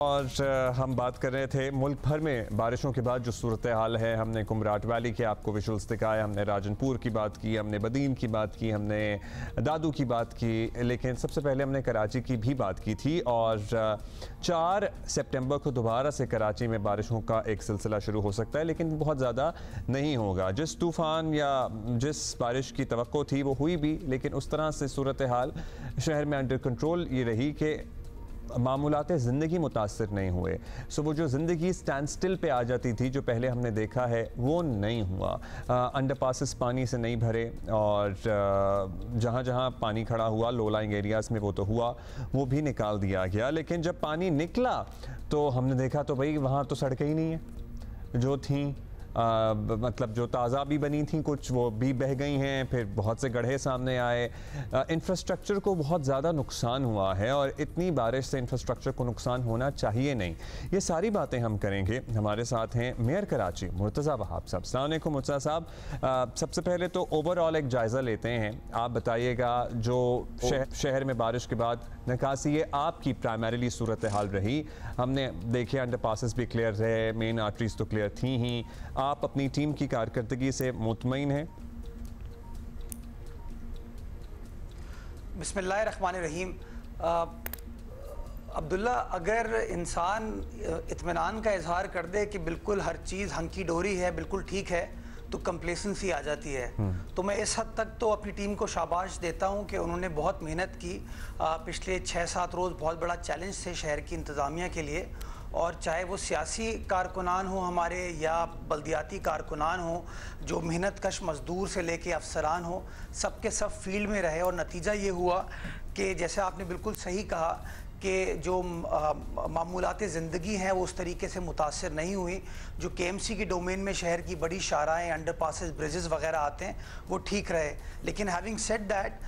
और हम बात कर रहे थे मुल्क भर में बारिशों के बाद जो सूरत हाल है। हमने कुमराट वैली के आपको विजुअल्स दिखाए, हमने राजनपुर की बात की, हमने बदीन की बात की, हमने दादू की बात की, लेकिन सबसे पहले हमने कराची की भी बात की थी। और 4 सितंबर को दोबारा से कराची में बारिशों का एक सिलसिला शुरू हो सकता है, लेकिन बहुत ज़्यादा नहीं होगा। जिस तूफ़ान या जिस बारिश की तवक्को थी वो हुई भी, लेकिन उस तरह से सूरत हाल शहर में अंडर कंट्रोल ये रही कि मामूलात ज़िंदगी मुतासर नहीं हुए। सो वो जो ज़िंदगी स्टैंड स्टिल पे आ जाती थी जो पहले हमने देखा है वो नहीं हुआ। अंडर पासिस पानी से नहीं भरे और जहाँ जहाँ पानी खड़ा हुआ लो लाइंग एरियाज़ में वो तो हुआ, वो भी निकाल दिया गया। लेकिन जब पानी निकला तो हमने देखा तो भाई वहाँ तो सड़कें ही नहीं है जो थीं। मतलब जो ताज़ा भी बनी थी कुछ वो भी बह गई हैं, फिर बहुत से गड्ढे सामने आए। इंफ्रास्ट्रक्चर को बहुत ज़्यादा नुकसान हुआ है और इतनी बारिश से इंफ्रास्ट्रक्चर को नुकसान होना चाहिए नहीं। ये सारी बातें हम करेंगे। हमारे साथ हैं मेयर कराची मुर्तज़ा वहाब साहब। अस्सलाम वालेकुम मुर्तज़ा साहब। सबसे पहले तो ओवरऑल एक जायज़ा लेते हैं। आप बताइएगा जो शहर में बारिश के बाद निकासी ये आपकी प्राइमरीली सूरत हाल रही। हमने देखे अंडर पासिस भी क्लियर रहे, मेन आर्टरीज तो क्लियर थी ही। आप अपनी टीम की कारकर्दगी से मुतमईन हैं? बिस्मिल्लाहिर्रहमानिर्रहीम। अब्दुल्ला, अगर इंसान इत्मीनान का इजहार कर दे कि बिल्कुल हर चीज़ हंकी डोरी है, बिल्कुल ठीक है, तो कंप्लेसेंसी आ जाती है। तो मैं इस हद तक तो अपनी टीम को शाबाश देता हूं कि उन्होंने बहुत मेहनत की। पिछले 6-7 रोज़ बहुत बड़ा चैलेंज थे शहर की इंतज़ामिया के लिए, और चाहे वो सियासी कारकुनान हो हमारे या बल्दियाती कारकुनान हो, जो मेहनत कश मज़दूर से लेके अफसरान हो, सब के सब फील्ड में रहे। और नतीजा ये हुआ कि जैसे आपने बिल्कुल सही कहा कि जो मामूलात ज़िंदगी हैं वो उस तरीके से मुतासर नहीं हुई। जो KMC की डोमेन में शहर की बड़ी शाराएँ, अंडर पासिस, ब्रिजेस वगैरह आते हैं वो ठीक रहे। लेकिन हैविंग सेड दैट,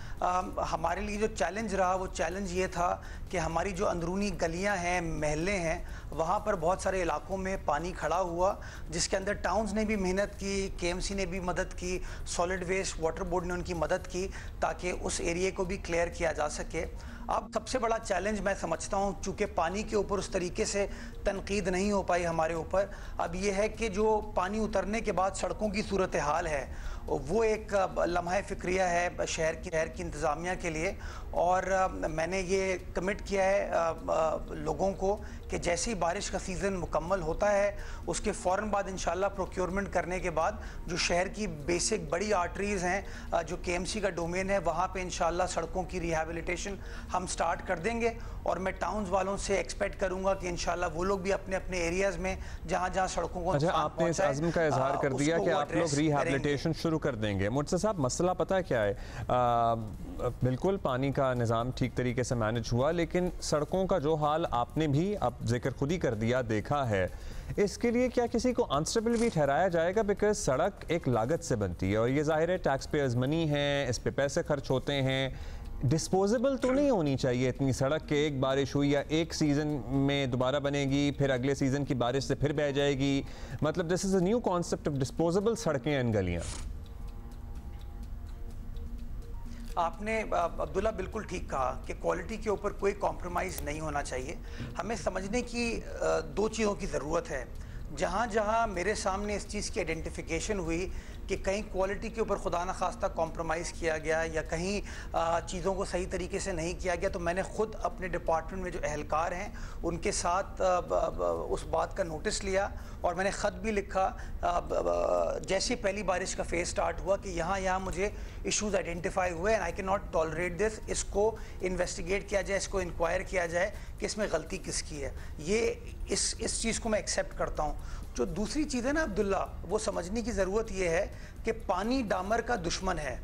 हमारे लिए जो चैलेंज रहा वो चैलेंज ये था कि हमारी जो अंदरूनी गलियाँ हैं, महल्ले हैं, वहाँ पर बहुत सारे इलाकों में पानी खड़ा हुआ, जिसके अंदर टाउन्स ने भी मेहनत की, KMC ने भी मदद की, सॉलिड वेस्ट वाटर बोर्ड ने उनकी मदद की ताकि उस एरिए को भी क्लियर किया जा सके। अब सबसे बड़ा चैलेंज मैं समझता हूँ, चूँकि पानी के ऊपर उस तरीके से तनकीद नहीं हो पाई हमारे ऊपर, अब ये है कि जो पानी उतरने के बाद सड़कों की सूरत हाल है वो एक लम्हा फ़िक्रिया है शहर की इंतज़ामिया के लिए। और मैंने ये कमिट किया है लोगों को कि जैसे ही बारिश का सीज़न मुकम्मल होता है उसके फ़ौरन बाद इंशाल्लाह प्रोक्योरमेंट करने के बाद जो शहर की बेसिक बड़ी आर्टरीज़ हैं, जो KMC का डोमेन है, वहाँ पे इंशाल्लाह सड़कों की रिहैबिलिटेशन हम स्टार्ट कर देंगे। और मैं टाउन्स वालों से एक्सपेक्ट करूँगा कि इंशाल्लाह वो लोग भी अपने अपने एरियाज़ में जहाँ जहाँ सड़कों को आपने इस आज़म का इजहार कर दिया कि आप लोग रिहैबिलिटेशन शुरू कर देंगे। मुर्तज़ा साहब, मसला पता क्या है? बिल्कुल पानी का निज़ाम ठीक तरीके से मैनेज हुआ, लेकिन सड़कों का जो हाल आपने भी अब जिक्र खुद ही कर दिया देखा है, इसके लिए क्या किसी को आंसरेबल भी ठहराया जाएगा? बिकॉज सड़क एक लागत से बनती है और ये जाहिर है टैक्स पेयर्स मनी है, इस पे पैसे खर्च होते हैं। डिस्पोजेबल तो नहीं होनी चाहिए इतनी सड़क के एक बारिश हुई या एक सीज़न में दोबारा बनेगी, फिर अगले सीज़न की बारिश से फिर बह जाएगी। मतलब this is a new concept of disposable सड़कें एंड गलियाँ। आपने अब्दुल्ला बिल्कुल ठीक कहा कि क्वालिटी के ऊपर कोई कॉम्प्रोमाइज़ नहीं होना चाहिए। हमें समझने की 2 चीज़ों की ज़रूरत है। जहाँ जहाँ मेरे सामने इस चीज़ की आइडेंटिफिकेशन हुई कि कहीं क्वालिटी के ऊपर खुदा न खास्ता कॉम्प्रोमाइज़ किया गया या कहीं चीज़ों को सही तरीके से नहीं किया गया, तो मैंने ख़ुद अपने डिपार्टमेंट में जो एहलकार हैं उनके साथ उस बात का नोटिस लिया और मैंने ख़त भी लिखा जैसे पहली बारिश का फेज़ स्टार्ट हुआ कि यहाँ मुझे इश्यूज़ आइडेंटिफाई हुए and I can not tolerate this. इसको इन्वेस्टिगेट किया जाए, इसको इंक्वायर किया जाए कि इसमें गलती किसकी है। ये इस चीज़ को मैं एक्सेप्ट करता हूँ। जो दूसरी चीज़ है ना अब्दुल्ला, वो समझने की ज़रूरत ये है कि पानी डामर का दुश्मन है।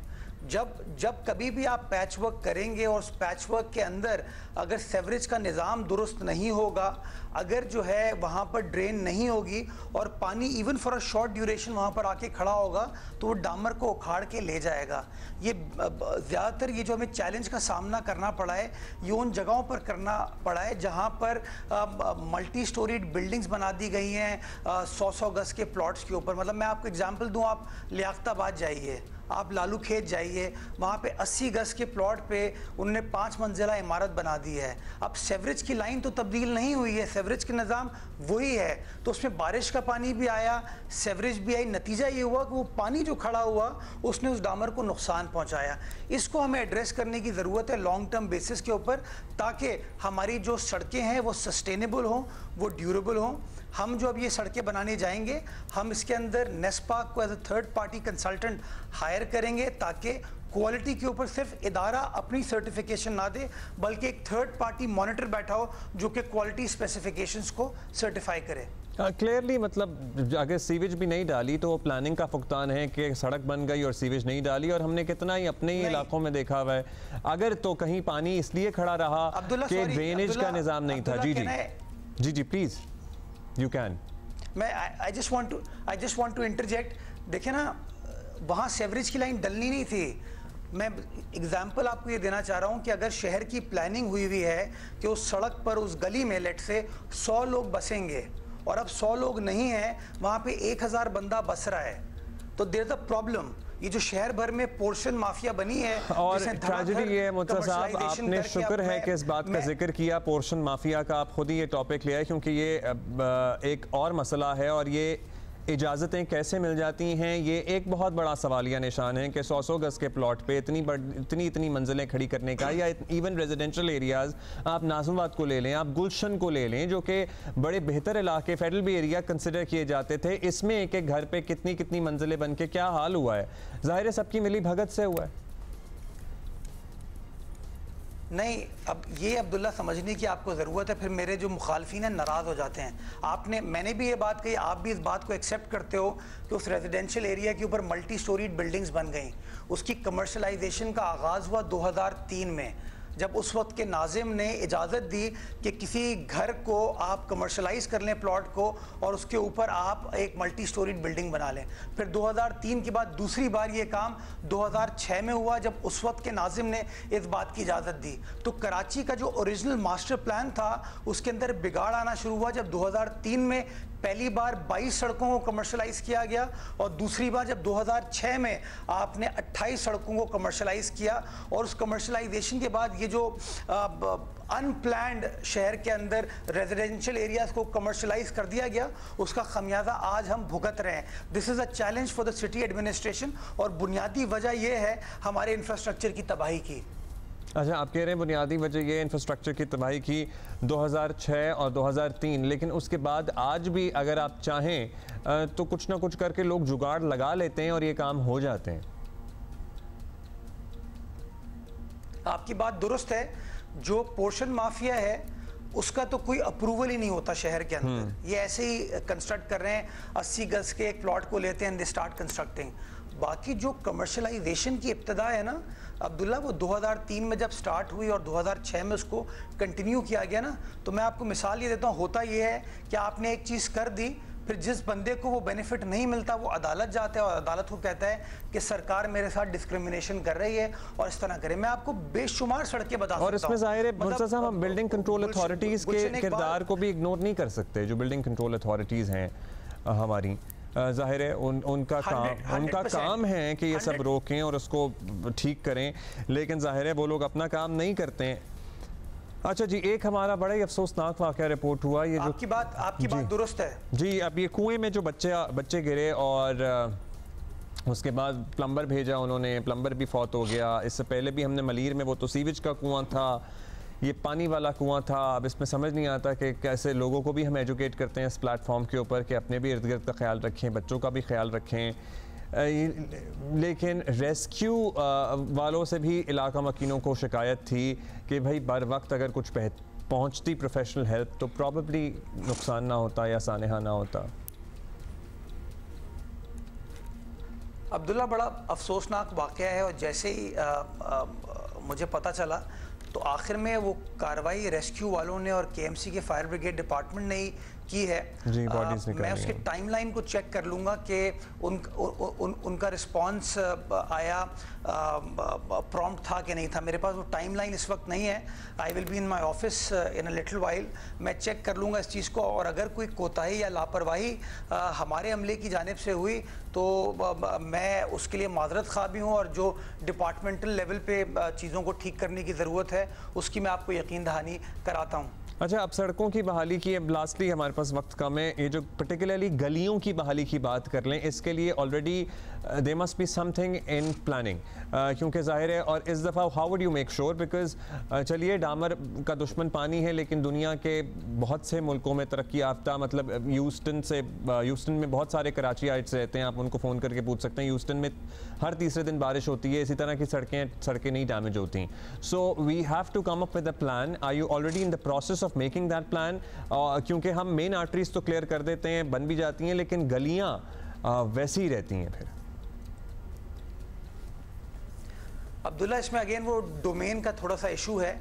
जब कभी भी आप पैच वर्क करेंगे और उस पैच वर्क के अंदर अगर सेवरेज का निज़ाम दुरुस्त नहीं होगा, अगर जो है वहाँ पर ड्रेन नहीं होगी और पानी even for a short duration वहाँ पर आके खड़ा होगा तो वो डामर को उखाड़ के ले जाएगा। ये ज़्यादातर ये जो हमें चैलेंज का सामना करना पड़ा है ये उन जगहों पर करना पड़ा है जहाँ पर मल्टी स्टोरीड बिल्डिंग्स बना दी गई हैं 100-100 गज के प्लॉट्स के ऊपर। मतलब मैं आपको एग्जाम्पल दूँ, आप लियाकताबाद जाइए, आप लालू खेत जाइए, वहाँ पे 80 गज के प्लॉट पे उन्होंने 5 मंजिला इमारत बना दी है। अब सेवरेज की लाइन तो तब्दील नहीं हुई है, सेवरेज का निज़ाम वही है, तो उसमें बारिश का पानी भी आया, सेवरेज भी आई, नतीजा ये हुआ कि वो पानी जो खड़ा हुआ उसने उस डामर को नुकसान पहुँचाया। इसको हमें एड्रेस करने की ज़रूरत है लॉन्ग टर्म बेसिस के ऊपर, ताकि हमारी जो सड़कें हैं वो सस्टेनेबल हों, वो ड्यूरेबल हों। हम जो अब ये सड़कें बनाने जाएंगे, हम इसके अंदर नेस्पाक को as a third party consultant hire करेंगे, ताकि क्वालिटी के ऊपर सिर्फ इदारा अपनी सर्टिफिकेशन ना दे, बल्कि एक थर्ड पार्टी मॉनिटर बैठा हो जो कि क्वालिटी स्पेसिफिकेशंस को सर्टिफाई करे। क्लियरली मतलब अगर सीवेज भी नहीं डाली तो वो प्लानिंग का फुकतान है कि सड़क बन गई और सीवेज नहीं डाली, और हमने कितना ही अपने ही इलाकों में देखा हुआ है। अगर तो कहीं पानी इसलिए खड़ा रहा कि ड्रेनेज का निज़ाम नहीं था। जी जी जी जी प्लीज़ यू कैन। मैं I just want to interject. देखिए ना, वहाँ सेवरेज की लाइन डलनी नहीं थी। मैं एग्जाम्पल आपको ये देना चाह रहा हूँ कि अगर शहर की प्लानिंग हुई हुई है कि उस सड़क पर उस गली में लेट से 100 लोग बसेंगे, और अब 100 लोग नहीं हैं, वहाँ पे 1000 बंदा बस रहा है, तो देयर इज अ प्रॉब्लम। ये जो शहर भर में पोर्शन माफिया बनी है, और ट्रेजेडी ये है मुर्तज़ा साहब, आपने शुक्र है कि इस बात का जिक्र किया पोर्शन माफिया का, आप खुद ही ये टॉपिक लिया है, क्योंकि ये एक और मसला है, और ये इजाज़तें कैसे मिल जाती हैं ये एक बहुत बड़ा सवालिया निशान है कि 100 गज़ के प्लॉट पे इतनी मंजिलें खड़ी करने का, या इवन रेजिडेंशियल एरियाज़, आप नाज़िमाबाद को ले लें, आप गुलशन को ले लें, जो कि बड़े बेहतर इलाके फेडरल भी एरिया कंसिडर किए जाते थे, इसमें एक एक घर पे कितनी मंजिलें बन के क्या हाल हुआ है। ज़ाहिर है सबकी मिली भगत से हुआ है। नहीं, अब ये अब्दुल्ला समझने की आपको ज़रूरत है, फिर मेरे जो मुखालफीन हैं नाराज़ हो जाते हैं। मैंने भी ये बात कही, आप भी इस बात को एक्सेप्ट करते हो कि उस रेजिडेंशियल एरिया के ऊपर मल्टी स्टोरीड बिल्डिंग्स बन गई। उसकी कमर्शलाइजेशन का आगाज़ हुआ 2003 में, जब उस वक्त के नाजिम ने इजाज़त दी कि किसी घर को आप कमर्शलाइज कर लें प्लॉट को, और उसके ऊपर आप एक मल्टी स्टोरीड बिल्डिंग बना लें। फिर 2003 के बाद दूसरी बार ये काम 2006 में हुआ, जब उस वक्त के नाजिम ने इस बात की इजाज़त दी। तो कराची का जो ओरिजिनल मास्टर प्लान था उसके अंदर बिगाड़ आना शुरू हुआ जब 2003 में पहली बार 22 सड़कों को कमर्शलाइज किया गया, और दूसरी बार जब 2006 में आपने 28 सड़कों को कमर्शलाइज किया। और उस कमर्शलाइजेशन के बाद ये जो अनप्लैंड शहर के अंदर रेजिडेंशियल एरियाज को कमर्शलाइज कर दिया गया, उसका खमियाजा आज हम भुगत रहे हैं। This is a challenge for the city administration, और बुनियादी वजह यह है हमारे इंफ्रास्ट्रक्चर की तबाही की। अच्छा, आप कह रहे हैं बुनियादी वजह ये इंफ्रास्ट्रक्चर की तबाही की 2006 और 2003, लेकिन उसके बाद आज भी अगर आप चाहें तो कुछ ना कुछ करके लोग जुगाड़ लगा लेते हैं और ये काम हो जाते हैं। आपकी बात दुरुस्त है, जो पोर्शन माफिया है उसका तो कोई अप्रूवल ही नहीं होता शहर के अंदर। ये ऐसे ही कंस्ट्रक्ट कर रहे हैं, 80 गज के एक प्लॉट को लेते हैं, दे स्टार्ट कंस्ट्रक्टिंग। बाकी जो कमर्शलाइजेशन की इब्तदा है ना अब्दुल्ला, वो 2003 में जब स्टार्ट हुई और 2006 में उसको कंटिन्यू किया गया ना, तो मैं आपको मिसाल ये देता हूँ। होता ये है कि आपने एक चीज़ कर दी, फिर जिस बंदे को वो बेनिफिट नहीं मिलता वो अदालत जाता है, और अदालत को कहता है कि सरकार मेरे साथ डिस्क्रिमिनेशन कर रही है और इस तरह करे। मैं आपको बेशुमार सड़कें बता सकता हूं। और इसमें जाहिर है मुर्तज़ा साहब, हम बिल्डिंग कंट्रोल अथॉरिटीज़ के किरदार को भी इग्नोर नहीं कर सकते। जो बिल्डिंग कंट्रोल अथॉरिटीज़ हैं हमारी, जाहिर है उनका काम है कि ये सब रोकें और उसको ठीक करें, लेकिन जाहिर है वो लोग अपना काम नहीं करते हैं। अच्छा जी, एक हमारा बड़ा ही अफसोसनाक वाक़या रिपोर्ट हुआ। ये आपकी बात दुरुस्त है जी। अब ये कुएं में जो बच्चे गिरे और उसके बाद प्लम्बर भेजा उन्होंने, प्लम्बर भी फौत हो गया। इससे पहले भी हमने मलीर में, वो तो सीवेज का कुआं था, ये पानी वाला कुआं था। अब इसमें समझ नहीं आता कि कैसे लोगों को भी हम एजुकेट करते हैं इस प्लेटफॉर्म के ऊपर कि अपने भी इर्द गिर्द का ख्याल रखें, बच्चों का भी ख्याल रखें। लेकिन रेस्क्यू वालों से भी इलाका मकीनों को शिकायत थी कि भाई बर वक्त अगर कुछ पहुंचती प्रोफेशनल हेल्प तो प्रॉबेबली नुकसान ना होता या सानहा ना होता। अब्दुल्ला, बड़ा अफसोसनाक वाक़या है, और जैसे ही मुझे पता चला तो आखिर में वो कार्रवाई रेस्क्यू वालों ने और केएमसी के फायर ब्रिगेड डिपार्टमेंट ने ही की है। मैं उसके टाइमलाइन को चेक कर लूँगा कि उनका रिस्पांस आया प्रॉम्प्ट था कि नहीं था। मेरे पास वो टाइमलाइन इस वक्त नहीं है। I will be in my office in a little while. मैं चेक कर लूँगा इस चीज़ को, और अगर कोई कोताही या लापरवाही हमारे अमले की जानिब से हुई तो मैं उसके लिए माजरत खा भी हूँ, और जो डिपार्टमेंटल लेवल पे चीज़ों को ठीक करने की ज़रूरत है उसकी मैं आपको यकीन दहानी कराता हूँ। अच्छा, अब सड़कों की बहाली की, अब लास्टली हमारे पास वक्त कम है, ये जो पर्टिकुलरली गलियों की बहाली की बात कर लें, इसके लिए already they must be something in planning, क्योंकि जाहिर है, और इस दफ़ा how would you make sure, because चलिए डामर का दुश्मन पानी है, लेकिन दुनिया के बहुत से मुल्कों में तरक्की याफ्ता, मतलब ह्यूस्टन में बहुत सारे कराचीइट्स रहते हैं, आप उनको फ़ोन करके पूछ सकते हैं, ह्यूस्टन में हर तीसरे दिन बारिश होती है, इसी तरह की सड़कें नहीं डैमेज होती। So we have to come up with a plan. Are you already in the process of making that plan? क्योंकि हम मेन आर्टरीज तो क्लियर कर देते हैं, बन भी जाती हैं, लेकिन गलियां वैसी ही रहती हैं फिर। अब्दुल्ला, इसमें अगेन वो डोमेन का थोड़ा सा इशू है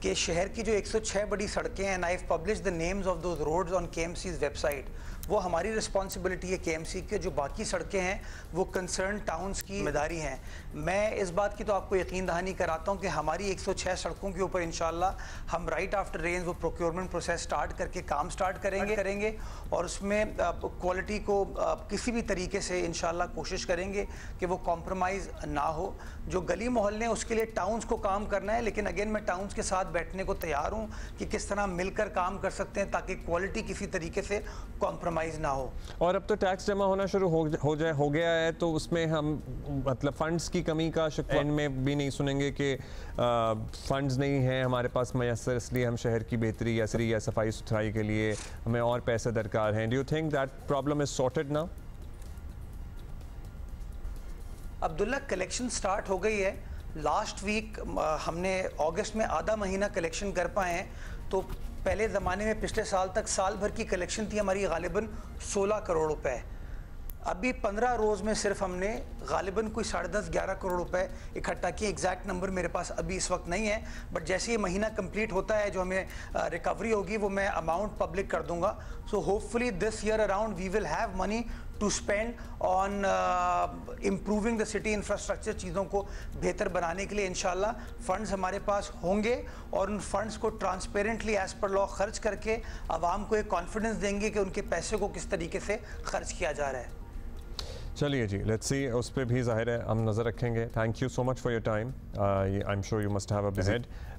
कि शहर की जो 106 बड़ी सड़कें हैं, I have published the names of those roads on KMC's website, वो हमारी रिस्पॉन्सिबिलिटी है केएमसी के। जो बाकी सड़कें हैं वो कंसर्न टाउन्स की जिम्मेदारी हैं। मैं इस बात की तो आपको यकीन दहानी कराता हूँ कि हमारी 106 सड़कों के ऊपर इंशाल्लाह हम राइट आफ्टर रेंज वो प्रोक्योरमेंट प्रोसेस स्टार्ट करके काम स्टार्ट करेंगे और उसमें क्वालिटी को किसी भी तरीके से इंशाल्लाह कोशिश करेंगे कि वो कॉम्प्रोमाइज़ ना हो। जो गली मोहल्ले उसके लिए टाउन्स को काम करना है, लेकिन अगेन मैं टाउन्स के साथ बैठने को तैयार हूँ कि किस तरह मिलकर काम कर सकते हैं ताकि क्वालिटी किसी तरीके से कॉम्प्रोमाइज़ ना हो। और अब तो टैक्स जमा होना शुरू हो गया है, तो उसमें हम मतलब फंड्स की कमी का शिकवा में भी नहीं सुनेंगे कि फंड्स नहीं हैं हमारे पास मैसर, इसलिए हम शहर की बेहतरी या सफाई सुथराई के लिए हमें और पैसे दरकार हैं। Do you think that problem is sorted now? Abdullah, collection start हो गई है। लास्ट वीक हमने अगस्त में आधा महीना कलेक्शन कर पाए हैं। तो पहले ज़माने में पिछले साल तक साल भर की कलेक्शन थी हमारी गालिबन 16 करोड़ रुपए। अभी 15 रोज़ में सिर्फ हमने गालिबन कोई 10.5-11 करोड़ रुपए इकट्ठा किए। एग्जैक्ट नंबर मेरे पास अभी इस वक्त नहीं है, बट जैसे ये महीना कंप्लीट होता है जो हमें रिकवरी होगी वो मैं अमाउंट पब्लिक कर दूंगा। So hopefully this year around we will have money to spend on improving the city infrastructure, चीज़ों को बेहतर बनाने के लिए इंशाल्लाह फंड्स हमारे पास होंगे, और उन फंड्स को ट्रांसपेरेंटली एज पर लॉ खर्च करके आवाम को एक कॉन्फिडेंस देंगे कि उनके पैसे को किस तरीके से खर्च किया जा रहा है। चलिए जी, लेट्स सी, उस पर भी जाहिर है हम नज़र रखेंगे। Thank you so much for your time. I am sure you must have a busy